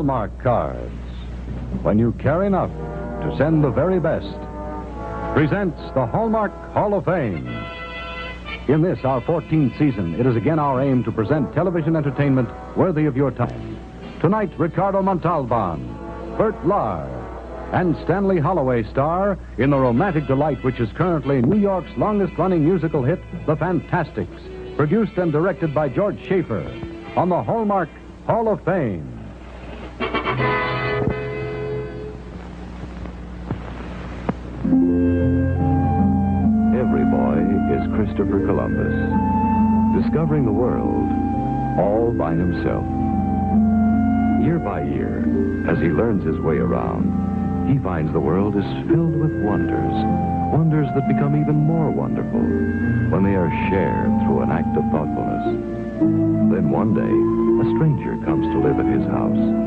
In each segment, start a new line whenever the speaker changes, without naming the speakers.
Hallmark cards. When you care enough to send the very best, presents the Hallmark Hall of Fame. In this, our 14th season, it is again our aim to present television entertainment worthy of your time. Tonight, Ricardo Montalban, Bert Lahr, and Stanley Holloway star in the romantic delight which is currently New York's longest-running musical hit, The Fantasticks, produced and directed by George Schaefer, on the Hallmark Hall of Fame.
Every boy is Christopher Columbus, discovering the world all by himself. Year by year, as he learns his way around, he finds the world is filled with wonders, wonders that become even more wonderful when they are shared through an act of thoughtfulness. Then one day, a stranger comes to live at his house.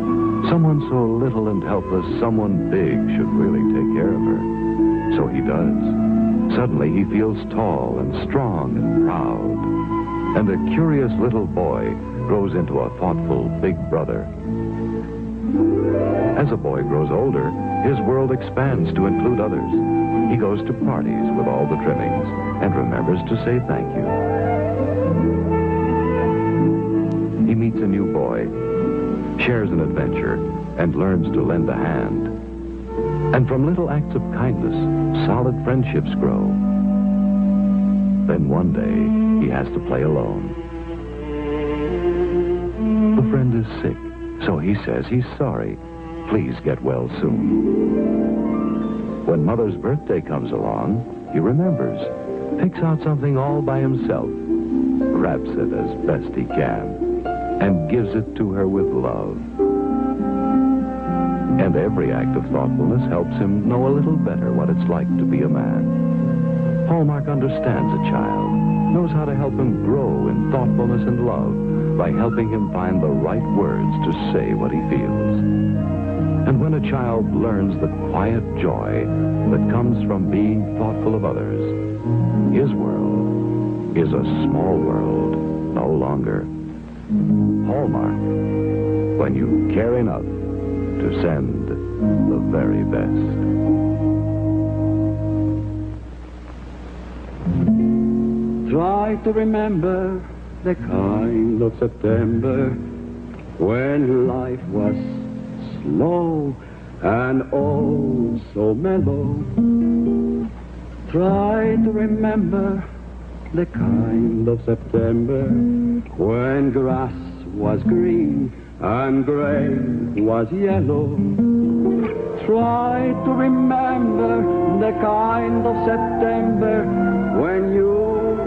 Someone so little and helpless, someone big should really take care of her. So he does. Suddenly he feels tall and strong and proud. And a curious little boy grows into a thoughtful big brother. As a boy grows older, his world expands to include others. He goes to parties with all the trimmings and remembers to say thank you. He meets a new boy, shares an adventure, and learns to lend a hand. And from little acts of kindness, solid friendships grow. Then one day, he has to play alone. The friend is sick, so he says he's sorry. Please get well soon. When Mother's birthday comes along, he remembers, picks out something all by himself, wraps it as best he can, and gives it to her with love. And every act of thoughtfulness helps him know a little better what it's like to be a man. Hallmark understands a child, knows how to help him grow in thoughtfulness and love by helping him find the right words to say what he feels. And when a child learns the quiet joy that comes from being thoughtful of others, his world is a small world no longer. Hallmark, when you care enough to send the very best.
Try to remember the kind of September when life was slow and oh so mellow. Try to remember the kind of September when grass was green and grain was yellow. Try to remember the kind of September when you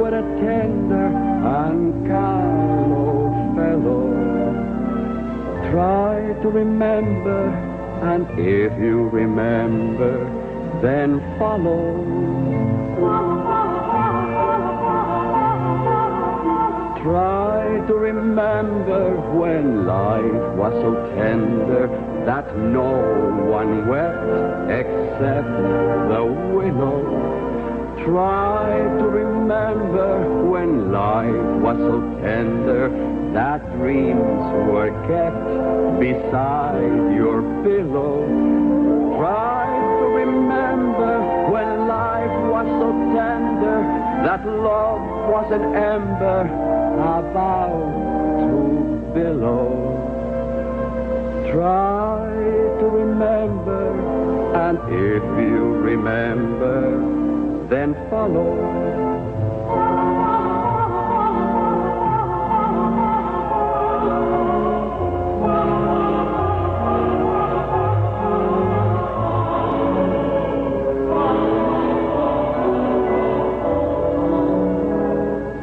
were a tender and callow fellow. Try to remember, and if you remember, then follow. Try to remember when life was so tender that no one wept except the willow. Try to remember when life was so tender that dreams were kept beside your pillow. Try to remember when life was so tender that love was an ember about to billow. Try to remember, and if you remember, then follow.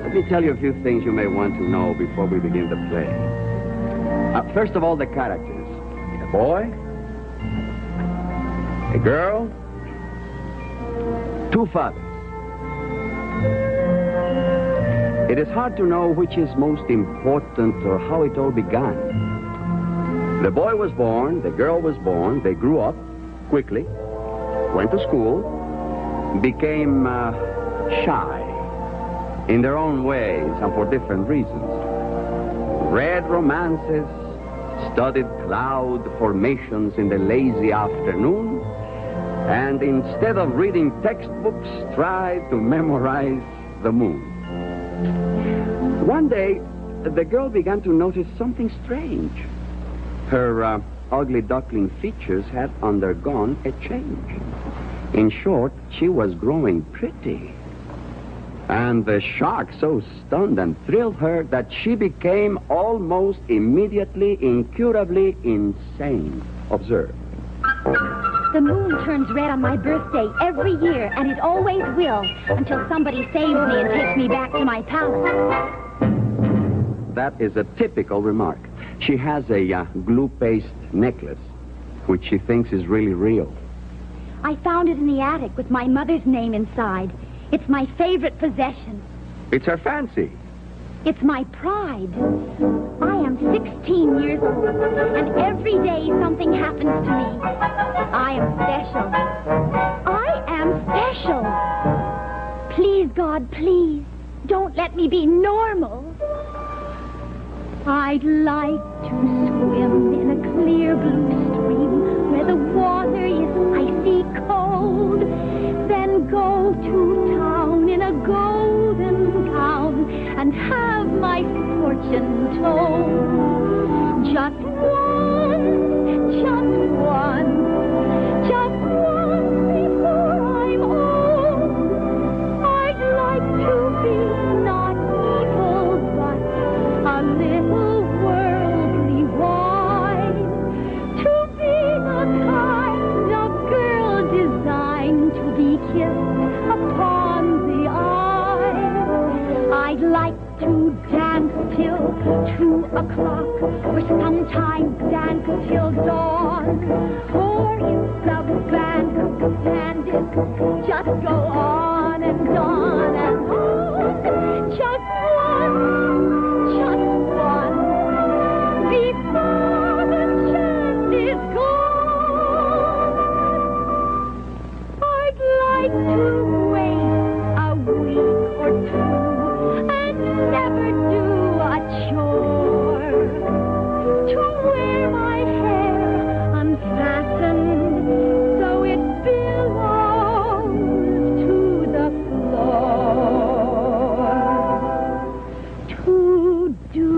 Let me tell you a few things you may want to know before we begin the play. First of all, the characters. A boy, a girl, two fathers. It is hard to know which is most important or how it all began. The boy was born, the girl was born, they grew up quickly, went to school, became shy in their own ways and for different reasons. Read romances, studied cloud formations in the lazy afternoon, and instead of reading textbooks, tried to memorize the moon. One day, the girl began to notice something strange. Her ugly duckling features had undergone a change. In short, she was growing pretty. And the shock so stunned and thrilled her that she became almost immediately, incurably insane. Observe.
The moon turns red on my birthday every year, and it always will, until somebody saves me and takes me back to my palace.
That is a typical remark. She has a glue paste necklace, which she thinks is really real.
I found it in the attic with my mother's name inside. It's my favorite possession.
It's her fancy.
It's my pride. I am 16 years old, and every day something happens to me. I am special. I am special. Please, God, please, don't let me be normal. I'd like to swim in a clear blue stream where the water is icy cold. Then go to town in a golden gown and have my fortune told. Just one, just one, just one before I'm old. I'd like to be not evil, but a little worldly wise. To be the kind of girl designed to be kissed upon the eye. I'd like to dance till 2 o'clock, or sometimes dance till dawn. Or if the band could stand it, just go on and on and on. Just one, before the chance is gone. I'd like to wait a week or two and never do a chore. To wear my hair unfastened so it belongs to the floor. To do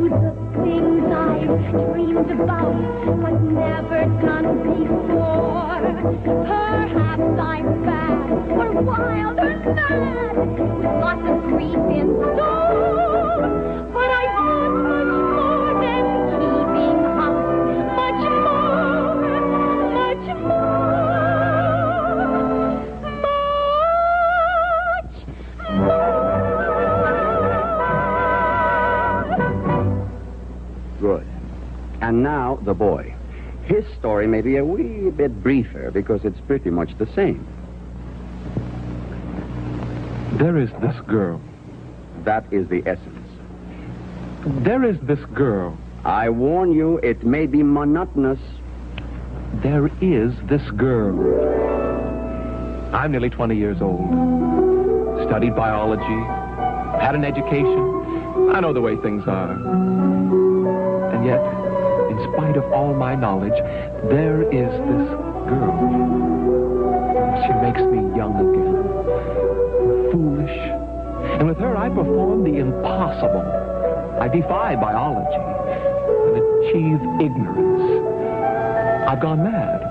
the things I've dreamed about but never done before. Perhaps I'm bad or wild or mad, with lots of grief in store. But I want much more than keeping house, much more, much more.
Good. And now, the boy. His story may be a wee bit briefer because it's pretty much the same.
There is this girl.
That is the essence.
There is this girl.
I warn you, it may be monotonous.
There is this girl. I'm nearly 20 years old. Studied biology. Had an education. I know the way things are. And yet, in spite of all my knowledge, there is this girl. She makes me young again. Foolish. And with her, I perform the impossible. I defy biology and achieve ignorance. I've gone mad.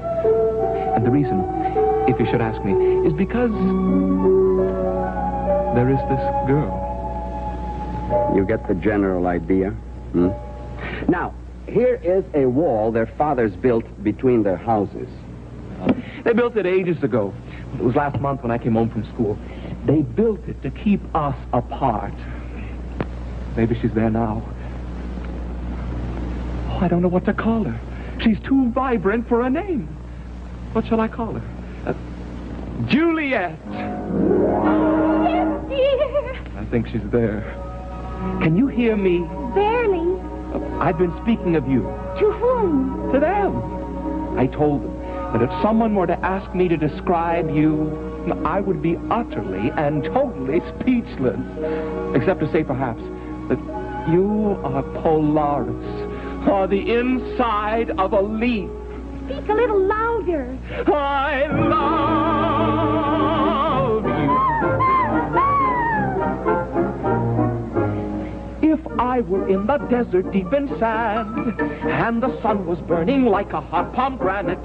And the reason, if you should ask me, is because there is this girl.
You get the general idea? Hmm? Now, here is a wall their fathers built between their houses.
They built it ages ago. It was last month when I came home from school. They built it to keep us apart. Maybe she's there now. Oh, I don't know what to call her. She's too vibrant for a name. What shall I call her? Juliet.
Yes, dear.
I think she's there. Can you hear me?
Barely.
I've been speaking of you.
To whom?
To them. I told them that if someone were to ask me to describe you, I would be utterly and totally speechless. Except to say, perhaps, that you are Polaris, or the inside of a leaf.
Speak a little louder.
I love you. If I were in the desert deep in sand, and the sun was burning like a hot pomegranate,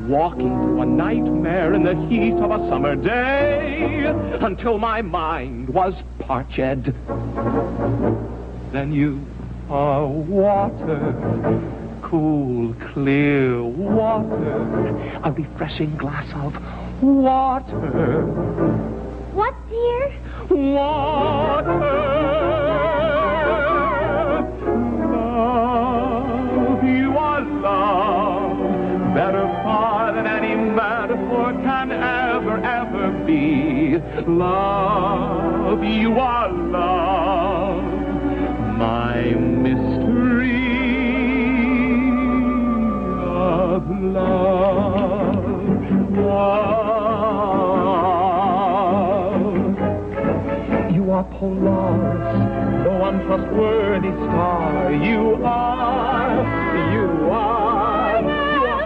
walking through a nightmare in the heat of a summer day, until my mind was parched, then you are water, cool, clear water, a refreshing glass of water.
What, dear?
Water. Love, you are love, better far than any metaphor can ever be. Love, you are love, my mystery of love. You are Polaris, no untrustworthy star. You are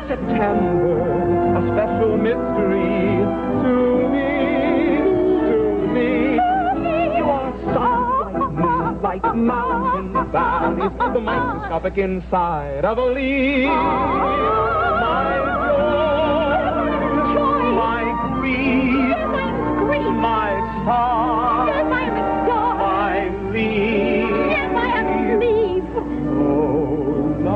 September, a special mystery to me. You are sun, like mountain valleys, the microscopic inside of a leaf. My joy, my grief, my star, my leaf.
Yes, I am asleep.
Oh,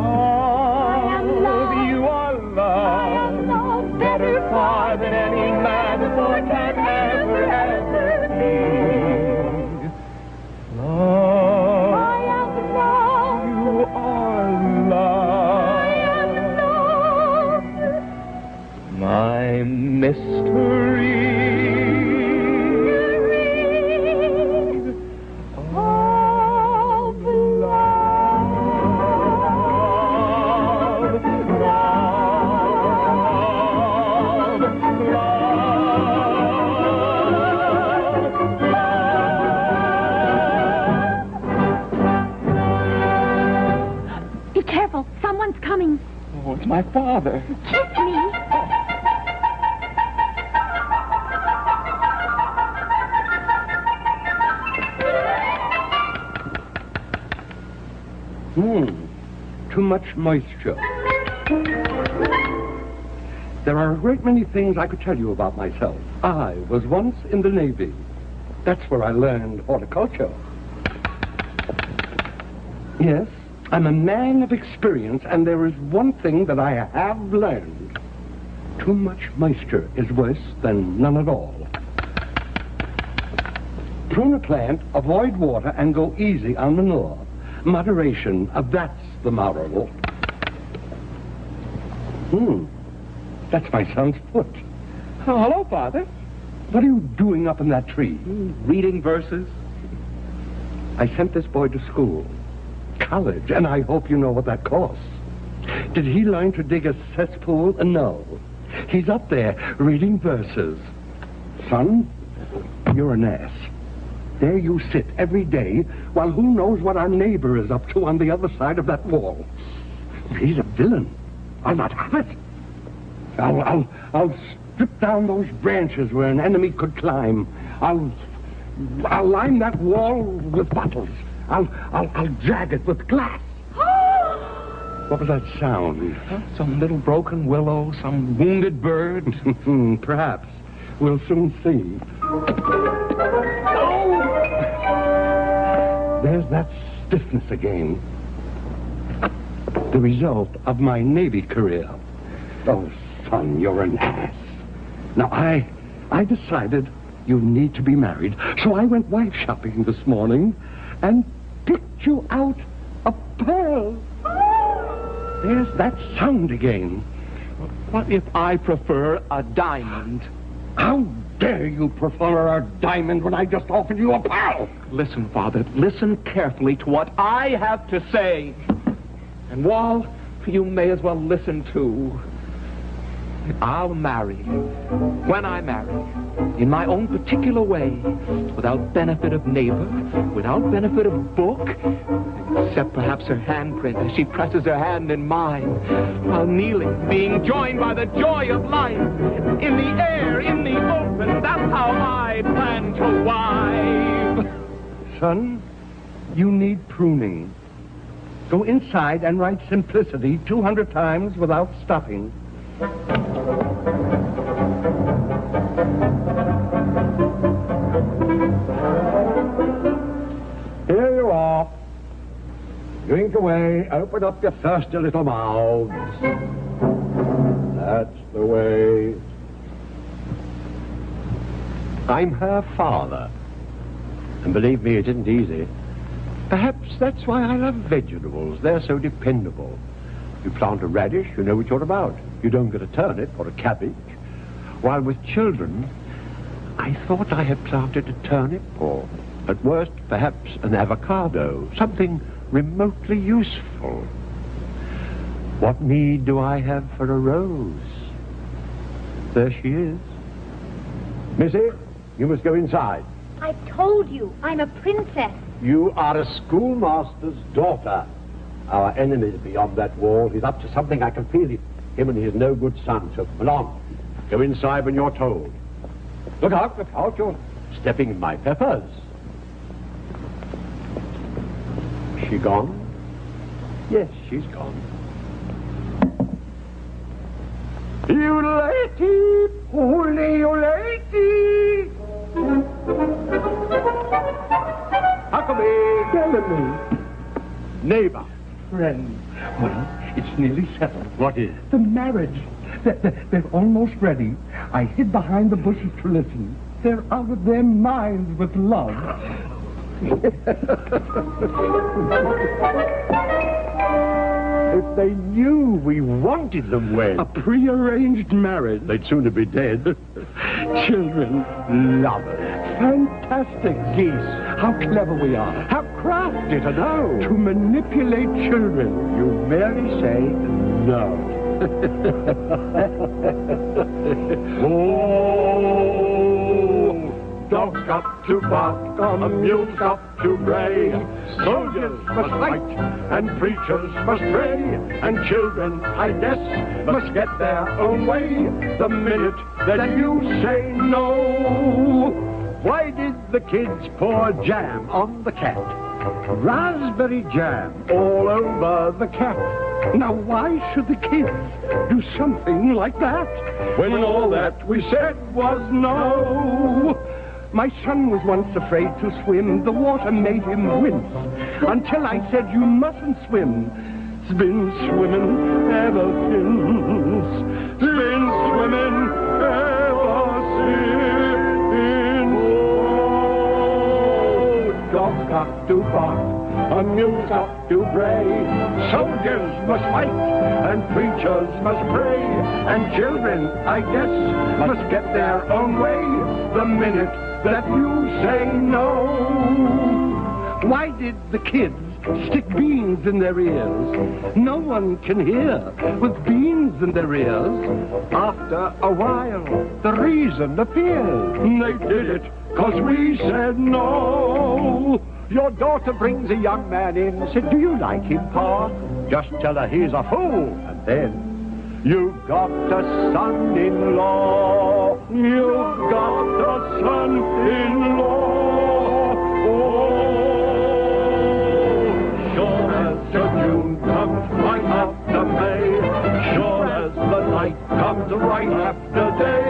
love, you are love, better far than any metaphor can ever be. Love,
I am love.
you are love, my mystery.
Be careful. Someone's coming.
Oh, it's my father.
Kiss me.
Too much moisture. There are a great many things I could tell you about myself. I was once in the Navy. That's where I learned horticulture. Yes, I'm a man of experience, and there is one thing that I have learned. Too much moisture is worse than none at all. Prune a plant, avoid water, and go easy on manure. Moderation, that's the moral. That's my son's foot.
Oh, hello, Father.
What are you doing up in that tree?
Reading verses.
I sent this boy to school, college, and I hope you know what that costs. Did he learn to dig a cesspool? No. He's up there reading verses. Son, you're an ass. There you sit every day while who knows what our neighbor is up to on the other side of that wall. He's a villain. I'll not have it. I'll strip down those branches where an enemy could climb. I'll line that wall with bottles. I'll jag it with glass. What was that sound?
Some little broken willow, some wounded bird.
Perhaps. We'll soon see. There's that stiffness again. The result of my Navy career. Oh, son, you're an ass. Now, I decided you need to be married, so I went wife shopping this morning and picked you out a pearl. There's that sound again.
What if I prefer a diamond?
How dare you prefer a diamond when I just offered you a pearl?
Listen, Father, listen carefully to what I have to say. And Wall, you may as well listen too. I'll marry. When I marry, in my own particular way, without benefit of neighbor, without benefit of book, except perhaps her handprint as she presses her hand in mine, while kneeling, being joined by the joy of life, in the air, in the open, that's how I plan to wive.
Son, you need pruning. Go inside and write simplicity 200 times without stopping.
Here you are. Drink away. Open up your thirsty little mouths. That's the way. I'm her father. And believe me, it isn't easy. Perhaps that's why I love vegetables. They're so dependable. You plant a radish, you know what you're about. You don't get a turnip or a cabbage. While with children, I thought I had planted a turnip or, at worst, perhaps an avocado. Something remotely useful. What need do I have for a rose? There she is. Missy, you must go inside.
I told you, I'm a princess.
You are a schoolmaster's daughter. Our enemy's beyond that wall. He's up to something. I can feel it. Him and his no good son. So come along. Go inside when you're told. Look out, look out. You're stepping in my peppers. Is she gone? Yes, she's gone. You lady, holy you lady. Huckabee, Bellamy. Neighbor.
Friend. Well, it's nearly settled.
What is?
The marriage. They're almost ready. I hid behind the bushes to listen. They're out of their minds with love.
If they knew we wanted them wed,
A prearranged marriage.
they'd sooner be dead.
Children.
Lovers.
Fantastic.
Geese.
How clever we are.
How crafty to know.
To manipulate children.
You merely say no. Oh, dogs got to bark, a mule's got to bray. Soldiers must fight, and preachers must pray, and children, I guess, must get their own way the minute that you say no. Why did the kids pour jam on the cat? Raspberry jam all over the cat.
Now, why should the kids do something like that?
When all that we said was no.
My son was once afraid to swim. The water made him wince. Until I said, you mustn't swim. He's been swimming ever since. Been swimming ever since. Oh, dogs got to bark. A mule's got to bray.
Soldiers must fight, and preachers must pray, and children, I guess, must get their own way the minute that you say no.
Why did the kids stick beans in their ears? No one can hear with beans in their ears.
After a while, the reason appears. They did it 'cause we said no. Your daughter brings a young man in, said, do you like him, Pa? Just tell her he's a fool, and then you've got a son-in-law. You've got a son-in-law. Oh, sure as the June comes right after May, sure as the night comes right after day,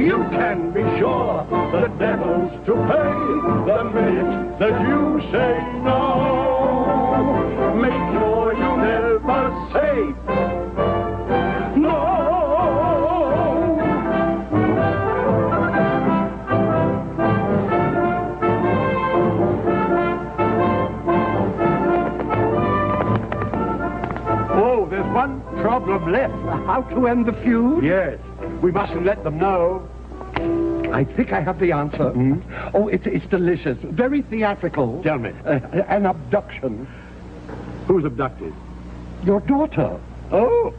you can be sure the devil's to pay the minute that you say no. Make sure you never say no. Oh, there's one problem left.
How to end the feud?
Yes, we mustn't let them know.
I think I have the answer. Oh, it's delicious. Very theatrical.
Tell me.
An abduction.
Who's abducted?
Your daughter.
Oh,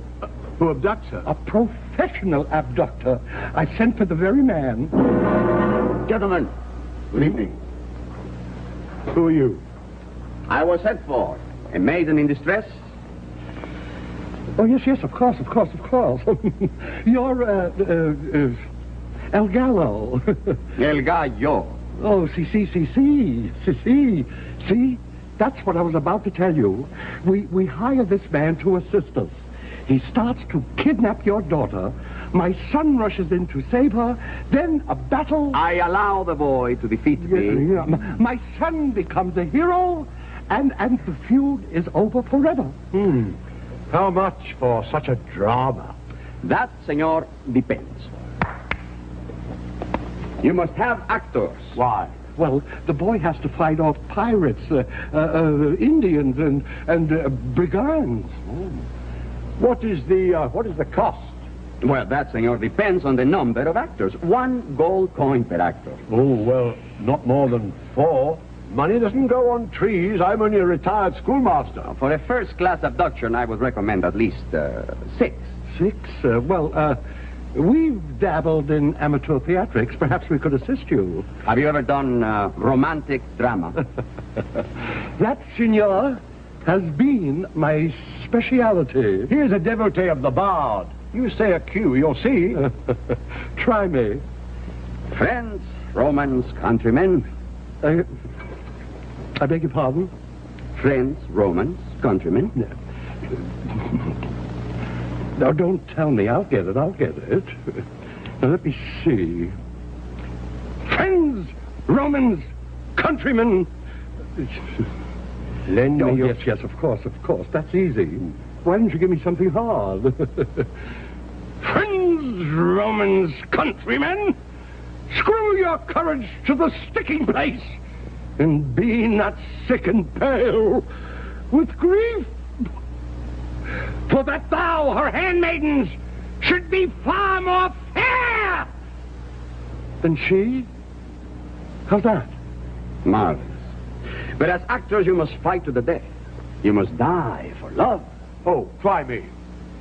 Who abducts her?
A professional abductor. I sent for the very man.
Gentlemen, good evening.
Who are you?
I was sent for. A maiden in distress?
Oh, yes, of course. You're, El Gallo.
El Gallo.
Oh, see. That's what I was about to tell you. We hire this man to assist us. He starts to kidnap your daughter. My son rushes in to save her. Then a battle.
I allow the boy to defeat me.
Yeah. My son becomes a hero, and the feud is over forever.
How much for such a drama?
That, senor, depends. You must have actors.
Why?
Well, the boy has to fight off pirates, Indians, and brigands.
What is the cost?
Well, that, senor, depends on the number of actors. 1 gold coin per actor.
Oh, well, not more than 4. Money doesn't grow on trees. I'm only a retired schoolmaster.
For a first-class abduction, I would recommend at least 6.
6? We've dabbled in amateur theatrics. Perhaps we could assist you.
Have you ever done romantic drama?
That, senor, has been my speciality.
Here's a devotee of the bard. You say a cue, you'll see.
Try me.
Friends, Romans, countrymen.
I beg your pardon?
Friends, Romans, countrymen.
Now, don't tell me. I'll get it. Now, let me see. Friends, Romans, countrymen.
Lend me your...
Yes, of course. That's easy. Why didn't you give me something hard? Friends, Romans, countrymen, screw your courage to the sticking place, and be not sick and pale with grief, for that thou, her handmaidens, should be far more fair than she. How's that?
Marvelous. But as actors, you must fight to the death. You must die for love.
Oh, try me.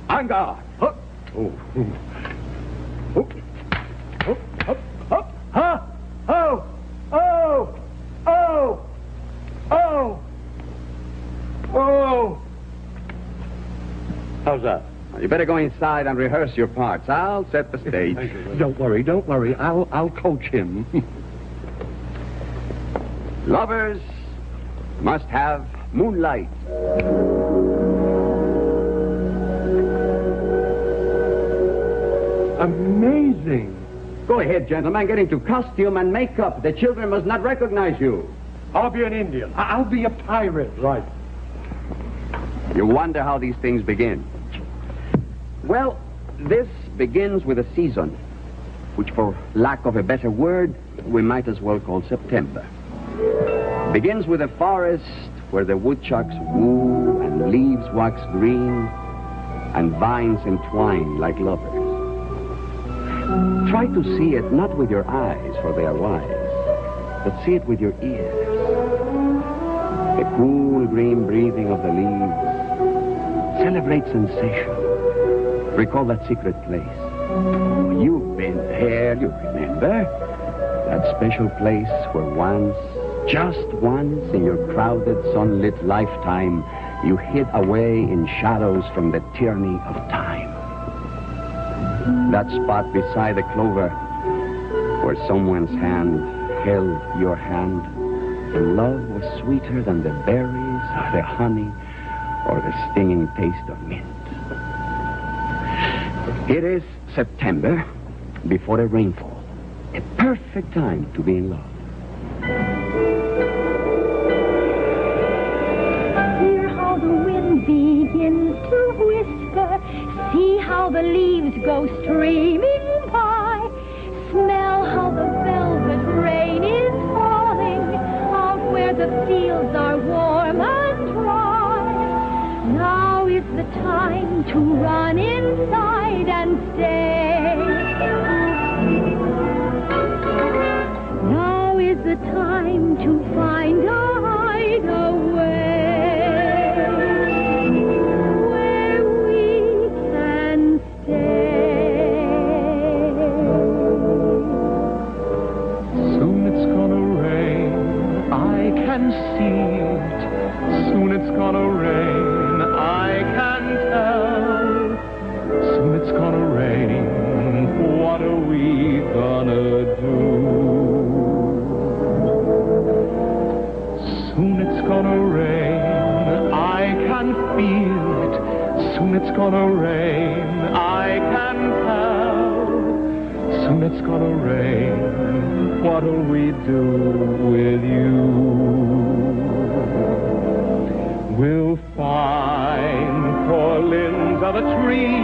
On guard.
Up.
Oh.
Up. Huh? Oh. How's that?
You better go inside and rehearse your parts. I'll set the stage.
Don't worry. I'll coach him.
Lovers must have moonlight.
Amazing.
Go ahead, gentlemen. Get into costume and makeup. The children must not recognize you.
I'll be an Indian.
I'll be a pirate.
Right.
You wonder how these things begin. Well, this begins with a season, which for lack of a better word, we might as well call September. Begins with a forest where the woodchucks woo and leaves wax green and vines entwine like lovers. Try to see it not with your eyes, for they are wise, but see it with your ears. The cool green breathing of the leaves. Celebrate sensation. Recall that secret place. You've been there, you remember. That special place where once, just once in your crowded, sunlit lifetime, you hid away in shadows from the tyranny of time. That spot beside the clover where someone's hand held your hand, and love was sweeter than the berries or the honey or the stinging taste of mint. It is September before a rainfall, a perfect time to be in love.
Hear how the wind begins to whisper. See how the leaves go streaming by. Smell how the velvet rain is falling out where the fields are warm and dry. Now is the time to run inside and stay. Now is the time to find a hideaway where we can
see it. Soon it's gonna rain, I can tell. Soon it's gonna rain, what are we gonna do? Soon it's gonna rain, I can feel it. Soon it's gonna rain, I can tell. Soon it's gonna rain, what'll we do with you? We'll find four limbs of a tree.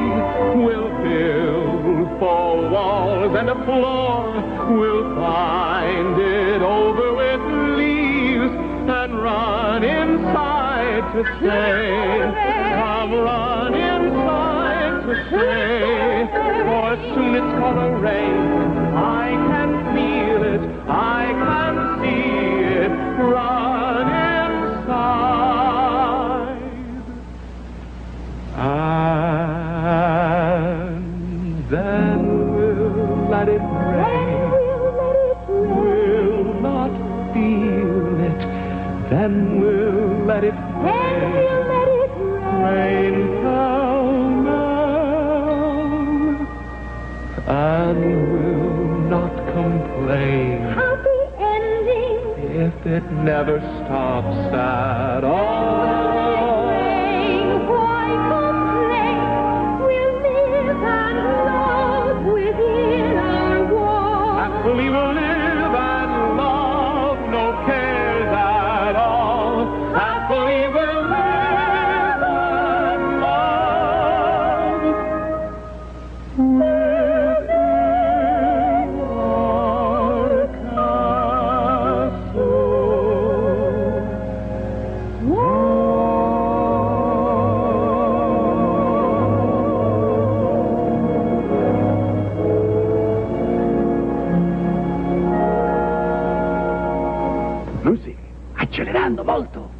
We'll build four walls and a floor. We'll find it over with leaves and run inside to stay. Come run inside to stay. For soon it's gonna rain. I can feel it. I can see it. Run inside. And then we'll let it rain. We'll not feel it. Then we'll let it rain. Rain pell-mell. And we'll not complain.
Happy ending.
If it never stops at all.
Why complain? We'll live and love within our walls.
Happily we'll live and love, no cares at all. Happily we'll live and love within our castle.
Lucy, accelerando molto.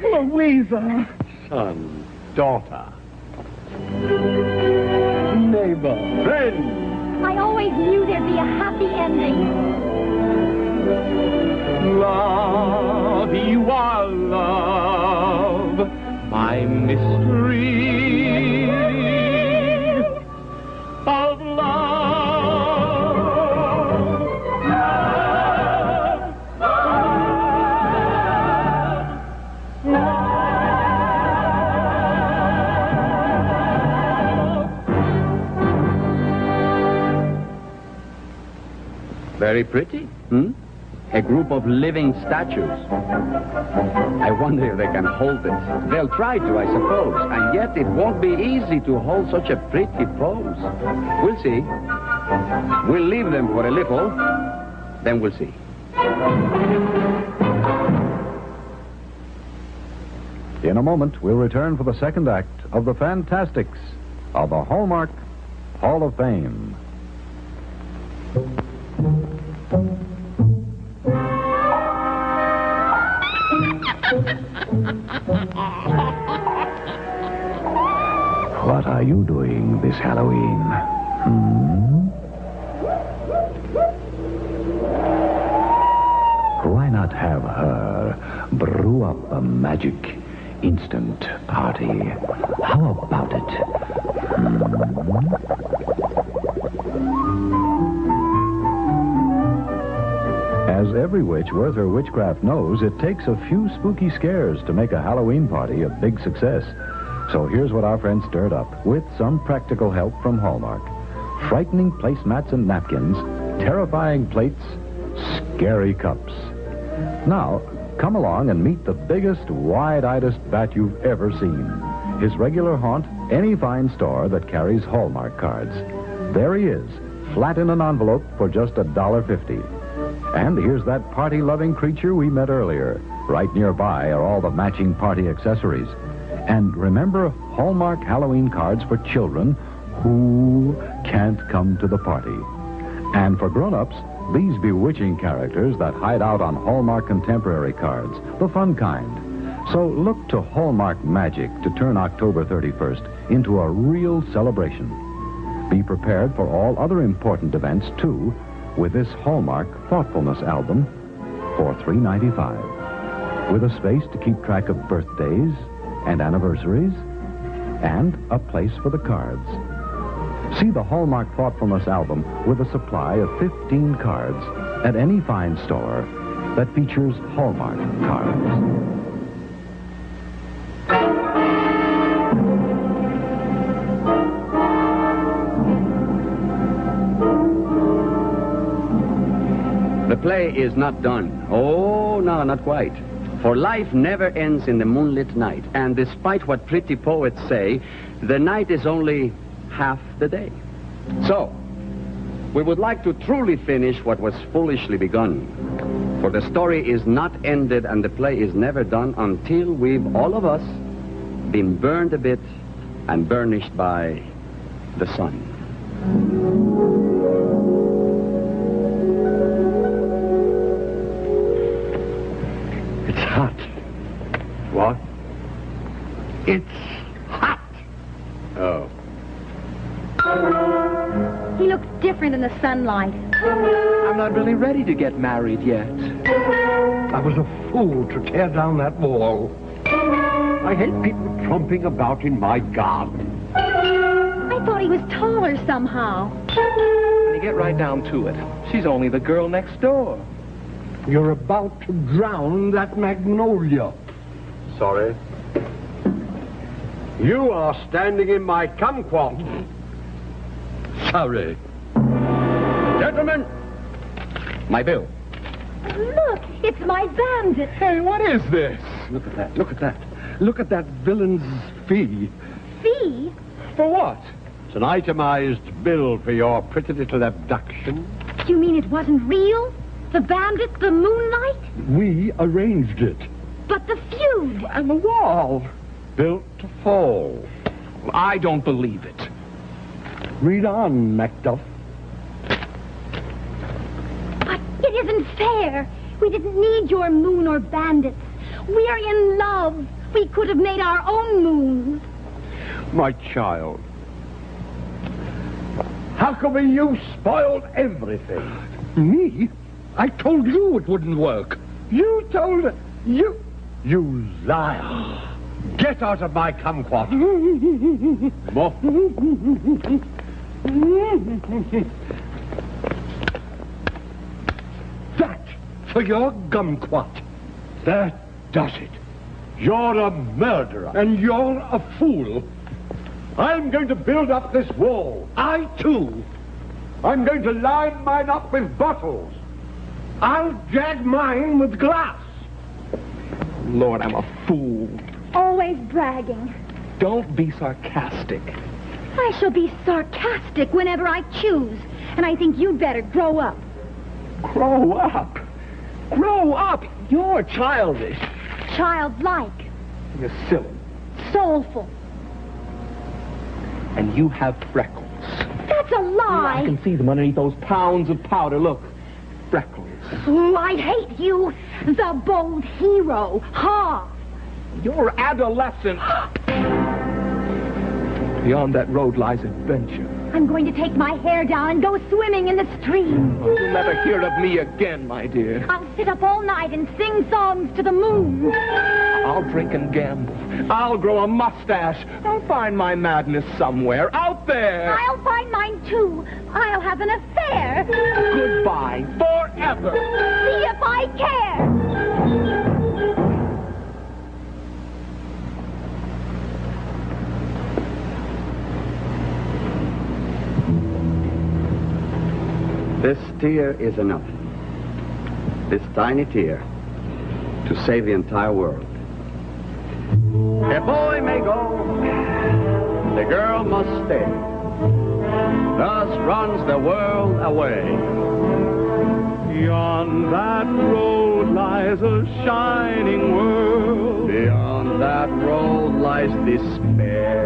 Louisa.
Son, daughter, neighbor, friend.
I always knew there'd be a happy ending.
Love, you are love, my mystery of love.
Very pretty, A group of living statues. I wonder if they can hold it. They'll try to, I suppose, and yet it won't be easy to hold such a pretty pose. We'll see. We'll leave them for a little, then we'll see.
In a moment, we'll return for the second act of the Fantasticks of the Hallmark Hall of Fame. you doing this Halloween? Why not have her brew up a magic instant party? How about it? As every witch worth her witchcraft knows, it takes a few spooky scares to make a Halloween party a big success. So here's what our friends stirred up, with some practical help from Hallmark. Frightening placemats and napkins, terrifying plates, scary cups. Now, come along and meet the biggest, wide-eyedest bat you've ever seen. His regular haunt, any fine store that carries Hallmark cards. There he is, flat in an envelope for just $1.50. And here's that party-loving creature we met earlier. Right nearby are all the matching party accessories. And remember Hallmark Halloween cards for children who can't come to the party. And for grown-ups, these bewitching characters that hide out on Hallmark contemporary cards, the fun kind. So look to Hallmark Magic to turn October 31st into a real celebration. Be prepared for all other important events, too, with this Hallmark Thoughtfulness album for $3.95, with a space to keep track of birthdays and anniversaries, and a place for the cards. See the Hallmark Thoughtfulness album with a supply of 15 cards at any fine store that features Hallmark cards.
The play is not done. Oh, no, not quite. For life never ends in the moonlit night. And despite what pretty poets say, the night is only half the day. So, we would like to truly finish what was foolishly begun. For the story is not ended and the play is never done until we've, all of us, been burned a bit and burnished by the sun.
It's hot.
What?
It's hot.
Oh.
He looks different in the sunlight.
I'm not really ready to get married yet.
I was a fool to tear down that wall.
I hate people tromping about in my garden.
I thought he was taller somehow.
When you get right down to it, she's only the girl next door.
You're about to drown that magnolia.
Sorry. You are standing in my kumquat.
Sorry.
Gentlemen, my bill.
Look, it's my bandit.
Hey, what is this?
Look at that. Look at that. Look at that villain's fee.
Fee?
For what?
It's an itemized bill for your pretty little abduction.
You mean it wasn't real? The bandit, the moonlight?
We arranged it.
But the feud.
And the wall.
Built to fall.
I don't believe it.
Read on, Macduff.
But it isn't fair. We didn't need your moon or bandits. We are in love. We could have made our own moon.
My child. How come you spoiled everything?
Me? I told you it wouldn't work.
You told you. You liar. Get out of my kumquat. More.
That for your gumquat.
That does it. You're a murderer.
And you're a fool.
I'm going to build up this wall.
I, too.
I'm going to line mine up with bottles.
I'll jag mine with glass.
Lord, I'm a fool.
Always bragging.
Don't be sarcastic.
I shall be sarcastic whenever I choose. And I think you'd better grow up.
Grow up. Grow up. You're childish.
Childlike.
You're silly.
Soulful.
And you have freckles.
That's a lie.
I can see them underneath those pounds of powder. Look. Freckles.
Oh, I hate you. The bold hero. Ha!
You're adolescent. Beyond that road lies adventure.
I'm going to take my hair down and go swimming in the stream.
You'll never hear of me again, my dear.
I'll sit up all night and sing songs to the moon.
I'll drink and gamble. I'll grow a mustache. I'll find my madness somewhere out there.
I'll find mine, too. I'll have an affair.
Goodbye, forever.
See if I care.
This tear is enough. This tiny tear to save the entire world. A boy may go, the girl must stay. Thus runs the world away.
Beyond that road lies a shining world.
Beyond that road lies despair.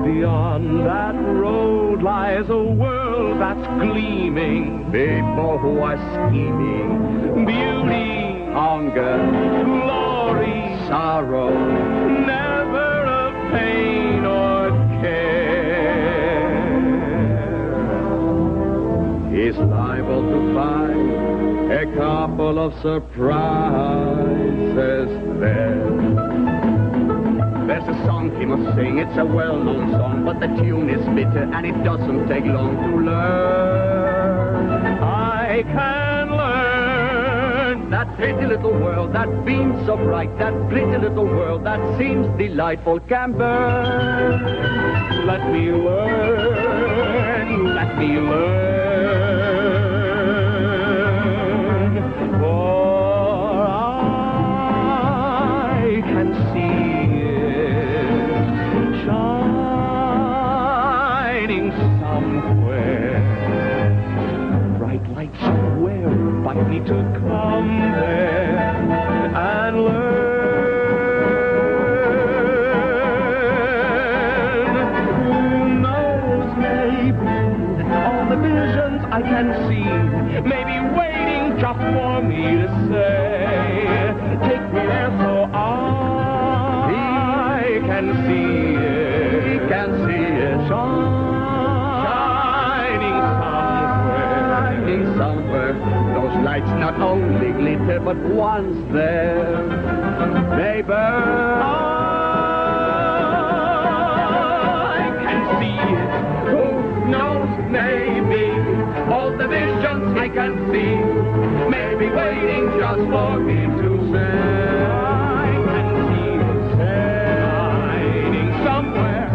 Beyond that road lies a world that's gleaming.
People who are scheming.
Beauty,
Hunger,
glory,
sorrow,
never of pain or care.
is liable to find a couple of surprises there. There's a song he must sing, it's a well-known song, but the tune is bitter and it doesn't take long to learn.
I can learn.
That pretty little world that beams so bright, that pretty little world that seems delightful can burn.
Let me learn, let me learn, for I can see it shining somewhere. Bright light somewhere, invite me to come there and learn. I can see, maybe waiting just for me to say, take me there so I can see it.
He can see it
Shining
somewhere. Those lights not only glitter, but once there, they burn.
I can see it. Who knows, maybe all the visions I can see, maybe waiting just for me to say. I can see it shining somewhere.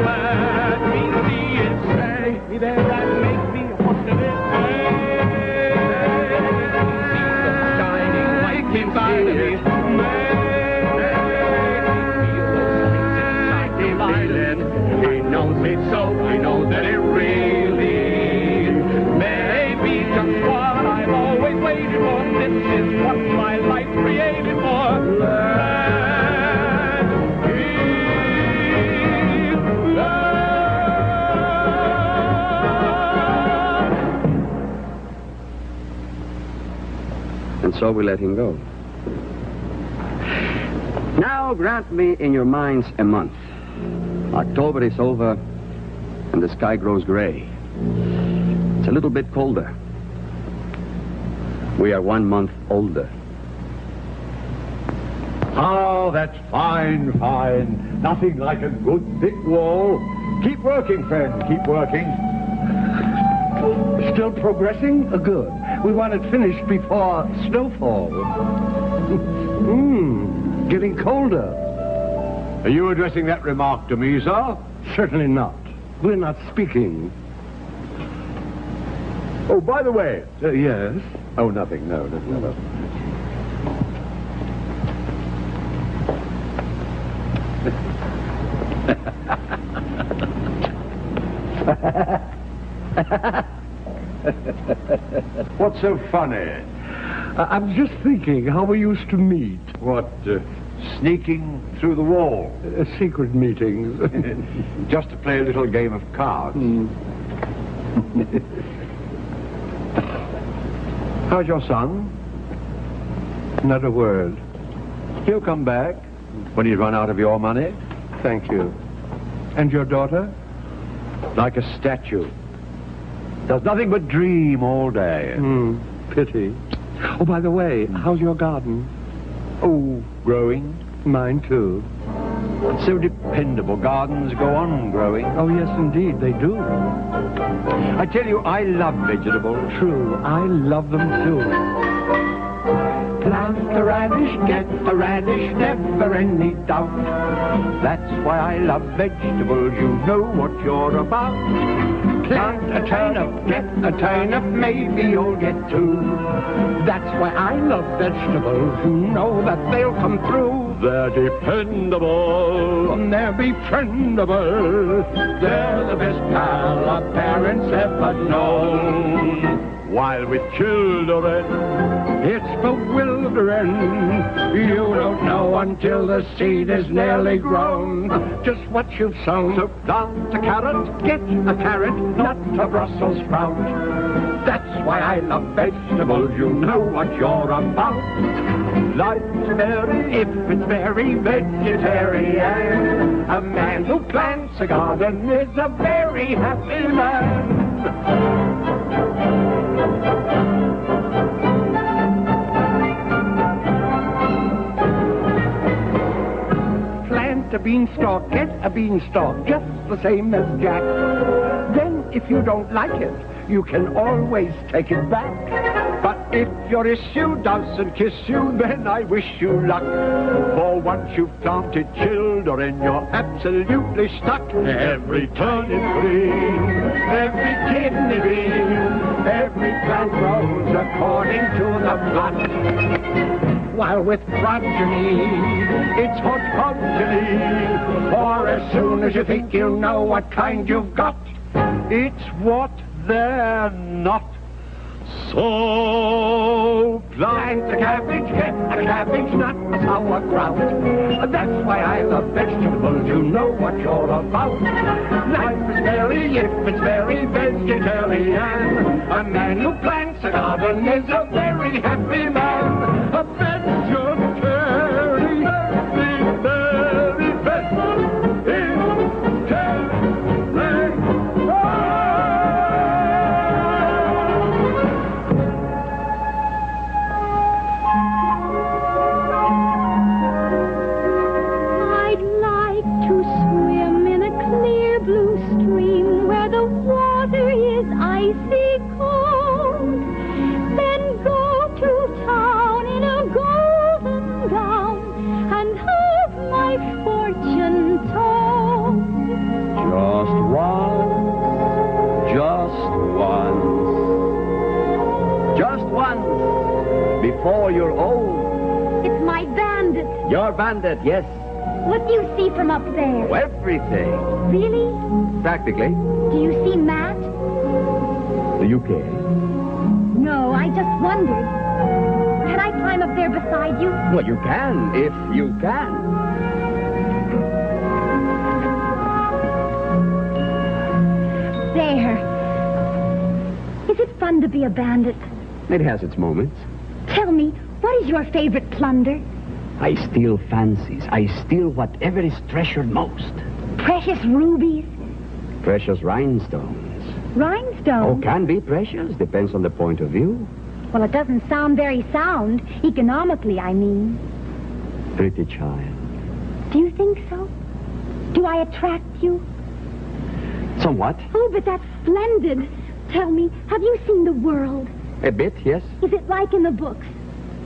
Let me see it. Say me there and make me wonder it. Shining like inside of me.
He knows it so, I know that it really
may be just what I've always waited for. This is what my life created for. Let me
learn. And so we let him go. Now grant me in your minds a month. October is over, and the sky grows gray. It's a little bit colder. We are 1 month older.
Oh, that's fine, fine. Nothing like a good thick wall. Keep working, friend, keep working.
Still progressing? Good. We want it finished before snowfall. Getting colder.
Are you addressing that remark to me, sir?
Certainly not. We're not speaking.
Oh, by the way.
Yes?
Oh, nothing, no. What's so funny?
I'm just thinking how we used to meet.
What, sneaking through the wall?
Secret meetings.
Just to play a little game of cards. How's your son?
Not a word.
He'll come back when you run out of your money.
Thank you. And your daughter?
Like a statue. Does nothing but dream all day.
Pity. Oh, by the way, how's your garden?
Oh, growing.
Mine, too.
It's so dependable. Gardens go on growing.
Oh, yes, indeed, they do.
I tell you, I love vegetables.
True, I love them, too.
Plant a radish, get a radish, never any doubt.
That's why I love vegetables. You know what you're about.
Plant a turnip, get a turnip, maybe you'll get two. That's why I love vegetables. You know that they'll come through.
They're dependable.
They're befriendable. They're the best pal our parents ever known.
While with children,
It's bewildering. You don't know until the seed is nearly grown just what you've sown.
so plant a carrot.
Get a carrot, not a Brussels sprout. That's why I love vegetables. You know what you're about.
Life's very,
If it's very vegetarian, a man who plants a garden is a very happy man. Plant a beanstalk, get a beanstalk, just the same as Jack. Then, if you don't like it, you can always take it back.
But if your issue doesn't kiss you, then I wish you luck. For once you've planted children, you're absolutely stuck. Every turnip green,
Every kidney bean, every plant grows according to the plot. While with progeny, it's hodgepodgeny. For as soon as you think you know what kind you've got,
it's what they're not. So
plant a cabbage, get a cabbage, not a sauerkraut. That's why I love vegetables, you know what you're about. Life is very, if it's very vegetarian, a man who plants a garden is a very happy man. A vegetarian, very
I'd like to swim in a clear blue stream where the water is icy cold. Then go to town in a golden gown and have my fortune told.
Just once, before you're old.
It's my bandit.
Your bandit, yes.
What do you see from up there?
Oh, everything.
Really?
Practically.
Do you see Matt?
Do you care?
No, I just wondered. Can I climb up there beside you?
Well, you can, if you can.
There. Is it fun to be a bandit?
It has its moments.
Tell me, what is your favorite plunder?
I steal fancies. I steal whatever is treasured most.
Precious rubies?
Precious rhinestones. Oh,
Rhinestones?
can be precious. Depends on the point of view.
Well, it doesn't sound very sound. Economically, I mean.
Pretty child.
Do you think so? Do I attract you?
Somewhat.
Oh, but that's splendid. Tell me, have you seen the world?
A bit, yes.
Is it like in the books?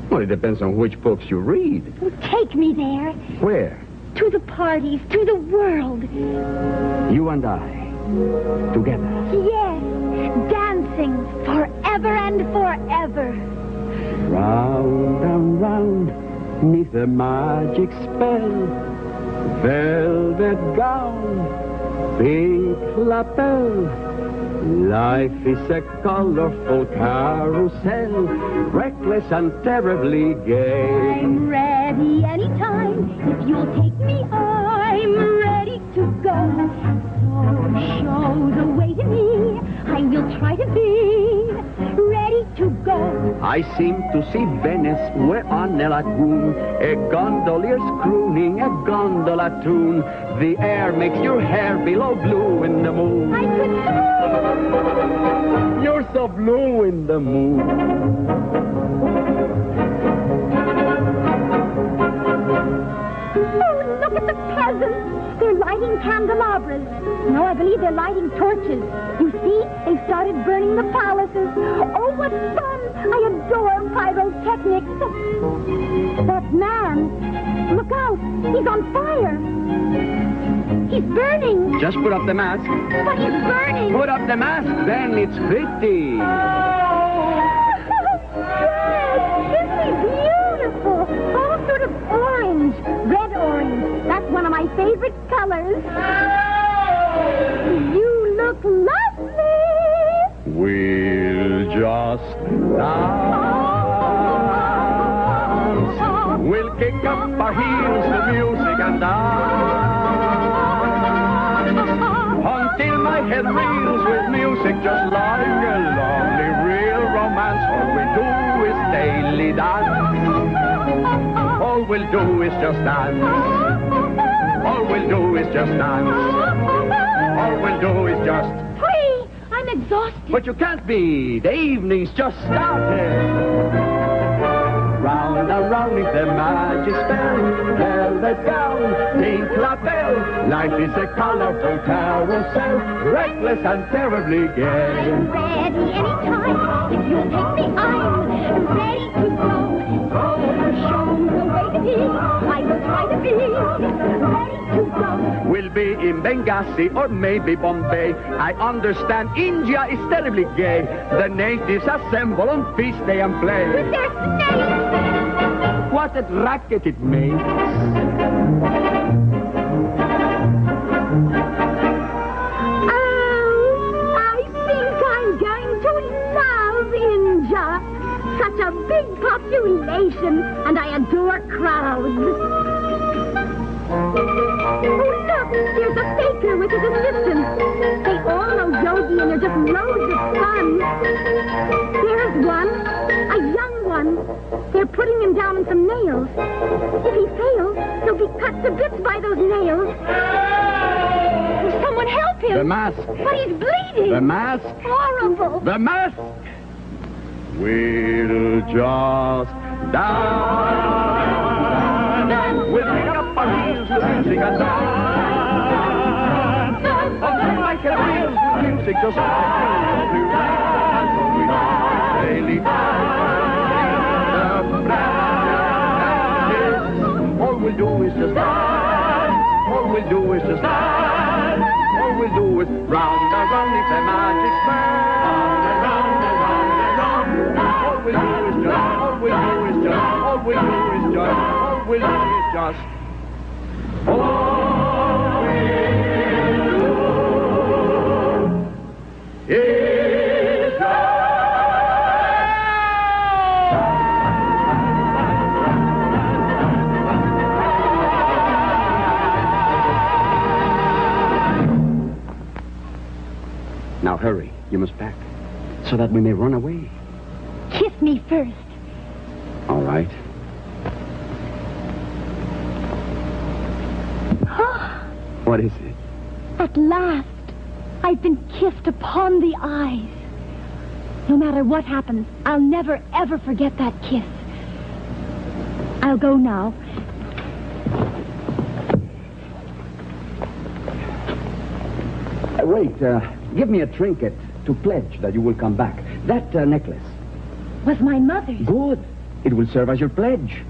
Well, it depends on which books you read.
Oh, take me there.
Where?
To the parties, to the world.
You and I. Together.
Yes, dancing forever and forever.
Round and round, 'neath a magic spell. Velvet gown, pink lapel. Life is a colorful carousel, reckless and terribly gay.
I'm ready anytime. If you'll take me, I'm ready to go. So show the way to me. I will try to be ready to go.
I seem to see Venice, where on a lagoon, a gondolier's crooning a gondola tune. The air makes your hair below blue in the moon.
I could
You're so blue in the moon.
Oh, look at the peasants. They're lighting candelabras. No, I believe they're lighting torches. You see, they've started burning the palaces. Oh, what fun! I adore pyrotechnics. That man, look out! He's on fire. He's burning.
Just put up the mask.
But he's burning.
Put up the mask, then it's pretty.
Yes, isn't he beautiful? All sort of orange, red orange. That's one of my favorite colors. You look lovely.
We'll just dance. We'll kick up our heels to music and dance. Until my head reels with music just like a lovely real romance. All we do is daily dance. All we'll do is just dance. All we'll do is just dance. All we'll do is just...
Free! I'm exhausted.
But you can't be. The evening's just started. Round and round is the magic spell. Velvet gown, pink lapel. Life is a colorful carousel, reckless and terribly gay.
I'm ready anytime. If you'll take me, I'm ready to go. Show the way to be. I will try to be ready to go.
We'll be in Benghazi or maybe Bombay. I understand India is terribly gay. The natives assemble on feast day and play.
With their snakes.
What a racket it makes.
Oh, I think I'm going to love India. Such a big population, and I adore crowds. Oh, look, there's a baker with his assistant. They all know yogi, and they're just loads of fun. There's one, a young one. They're putting him down on some nails. If he fails, he'll be cut to bits by those nails. Someone help him.
The mask.
But he's bleeding.
The mask.
Horrible.
The mask. We'll just dance. We'll pick up our heels to music and dance. Until my head reels with music just like daily all we'll do is just dance. All we'll do is just dance. All we'll do is round and round. It's a magic spell. Round and round and round and round. All we'll do is just. All we'll do is just. All we'll do is just. All we'll do is just. All we'll do is Now hurry, you must pack, so that we may run away.
Kiss me first.
All right. What is it?
At last, I've been kissed upon the eyes. No matter what happens, I'll never, ever forget that kiss. I'll go now.
Wait, give me a trinket to pledge that you will come back. That necklace.
Was my mother's.
Good. It will serve as your pledge.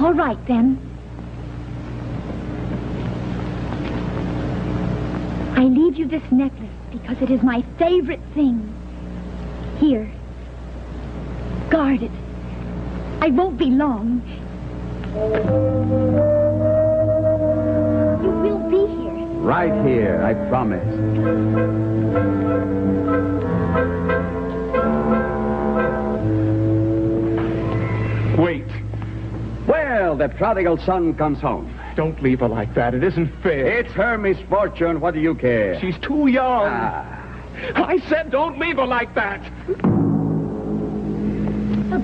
All right, then. I leave you this necklace because it is my favorite thing. Here. Guard it. I won't be long. You will be here.
Right here, I promise.
Wait.
Well, the prodigal son comes home.
Don't leave her like that. It isn't fair.
It's her misfortune. What do you care?
She's too young.
Ah.
I said don't leave her like that.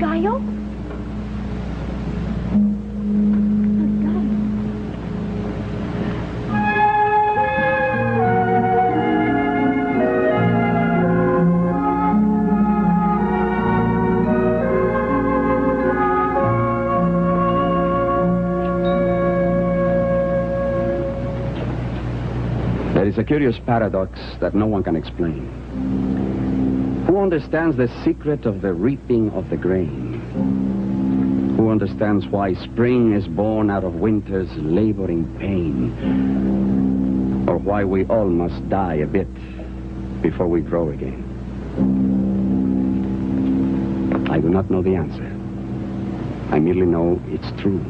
gallo?
There is a curious paradox that no one can explain. Who understands the secret of the reaping of the grain? Who understands why spring is born out of winter's laboring pain? Or why we all must die a bit before we grow again? I do not know the answer. I merely know it's true.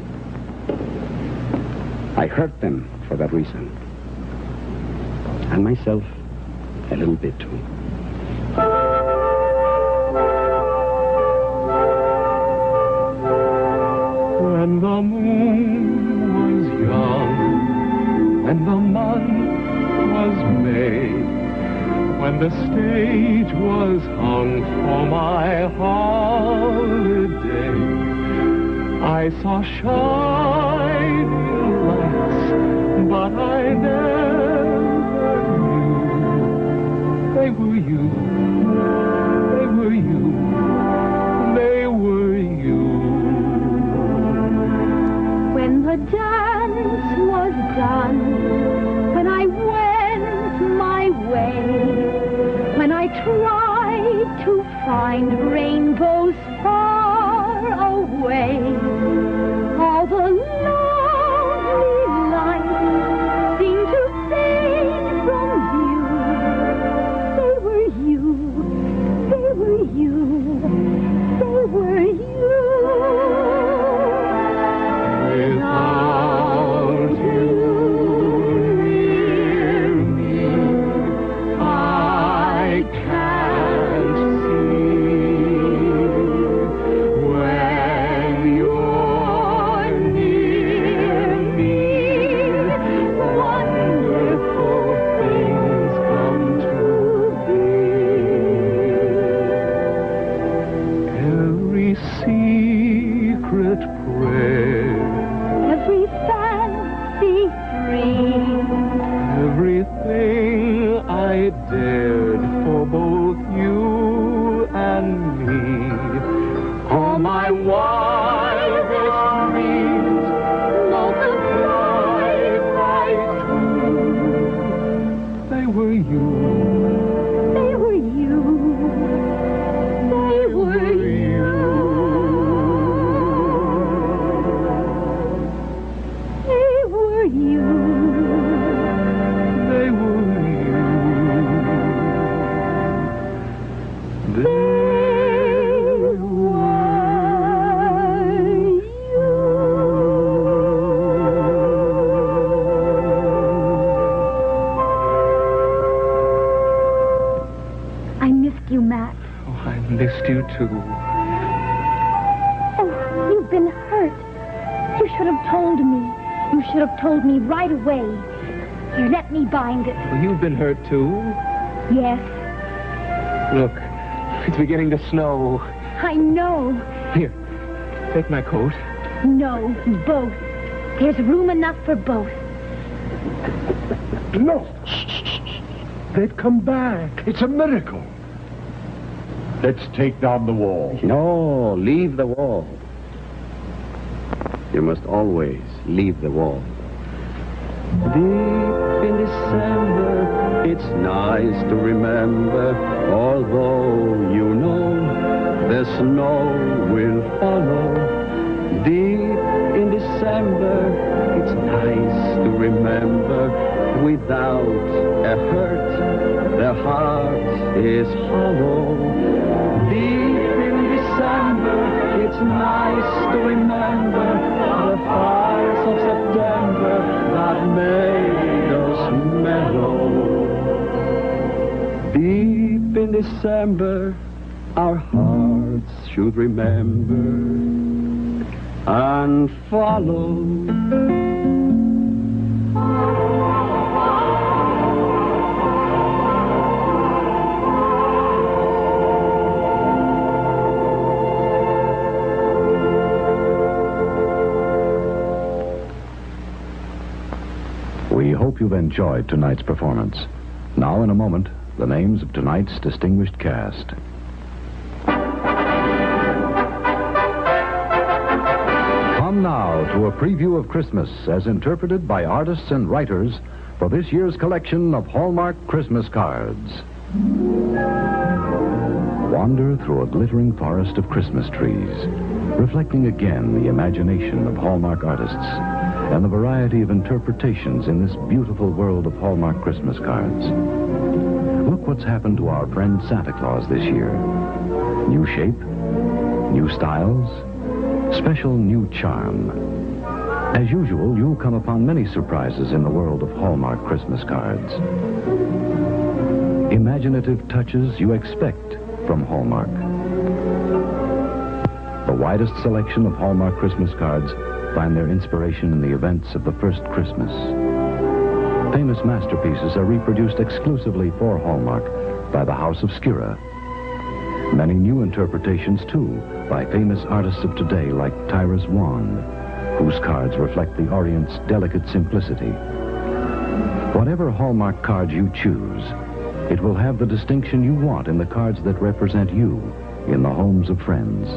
I hurt them for that reason. And myself a little bit too.
When the moon was young, when the month was May, when the stage was hung for my holiday, I saw shining lights, but I never knew they were you, they were you, they were you.
When the dance was done, when I went my way, when I tried to find rainbows far away, all the lonely lights seemed to fade from view. They were you, they were you, they were you.
Without you near me, I can't see. When you're near me, wonderful things come to be. Every secret prayer,
Every fancy free,
everything I dared for both you and me, all my wildest dreams multiplied by two. They were you,
they were you, they were you. They were you.
they were you, they
They were you. I missed you, Matt.
Oh, I missed you too.
Oh, you've been hurt. You should have told me. You should have told me right away. Here, let me bind it.
Well, you've been hurt too.
Yes,
Look, it's beginning to snow.
I know.
Here, take my coat.
No, both. There's room enough for both.
No. They've come back. It's a miracle.
Let's take down the wall.
No, leave the wall. You must always leave the wall. Deep in December, it's nice to remember, although you know the snow will follow. Deep in December, it's nice to remember, without a hurt, the heart is hollow. Deep in December, it's nice to remember the fires of September that made us mellow. Deep in December, our hearts should remember and follow.
hope you've enjoyed tonight's performance. Now, in a moment, the names of tonight's distinguished cast. Come now to a preview of Christmas as interpreted by artists and writers for this year's collection of Hallmark Christmas cards. Wander through a glittering forest of Christmas trees, reflecting again the imagination of Hallmark artists and the variety of interpretations in this beautiful world of Hallmark Christmas cards. Look what's happened to our friend Santa Claus this year. New shape, new styles, special new charm. As usual, you'll come upon many surprises in the world of Hallmark Christmas cards. Imaginative touches you expect from Hallmark. The widest selection of Hallmark Christmas cards find their inspiration in the events of the first Christmas. Famous masterpieces are reproduced exclusively for Hallmark by the House of Skira. Many new interpretations, too, by famous artists of today like Tyrus Wong, whose cards reflect the Orient's delicate simplicity. Whatever Hallmark card you choose, it will have the distinction you want in the cards that represent you in the homes of friends.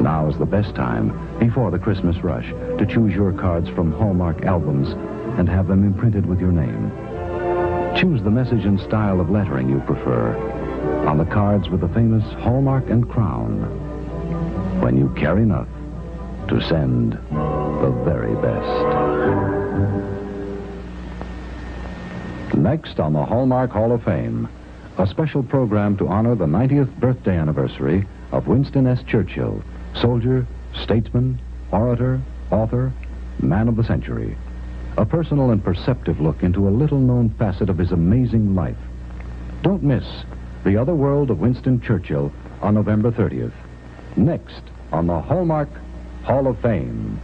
Now is the best time, before the Christmas rush, to choose your cards from Hallmark albums and have them imprinted with your name. Choose the message and style of lettering you prefer on the cards with the famous Hallmark and Crown. When you care enough to send the very best. Next on the Hallmark Hall of Fame, a special program to honor the 90th birthday anniversary of Winston S. Churchill, soldier, statesman, orator, author, man of the century. A personal and perceptive look into a little-known facet of his amazing life. Don't miss The Other World of Winston Churchill on November 30th. Next on the Hallmark Hall of Fame.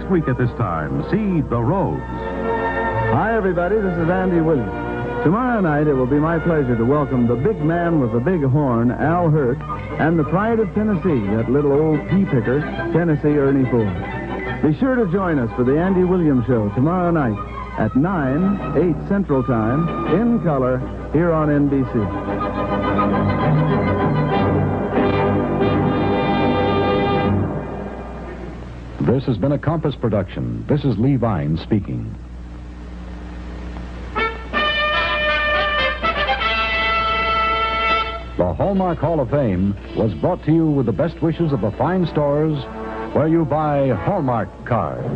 Week at this time, see The Rose.
Hi, everybody. This is Andy Williams. Tomorrow night, it will be my pleasure to welcome the big man with the big horn, Al Hurt, and the pride of Tennessee, that little old pea picker, Tennessee Ernie Ford. Be sure to join us for the Andy Williams Show tomorrow night at 9, 8 Central Time, in color, here on NBC.
This has been a Compass production. This is Lee Vine speaking. The Hallmark Hall of Fame was brought to you with the best wishes of the fine stores where you buy Hallmark cards.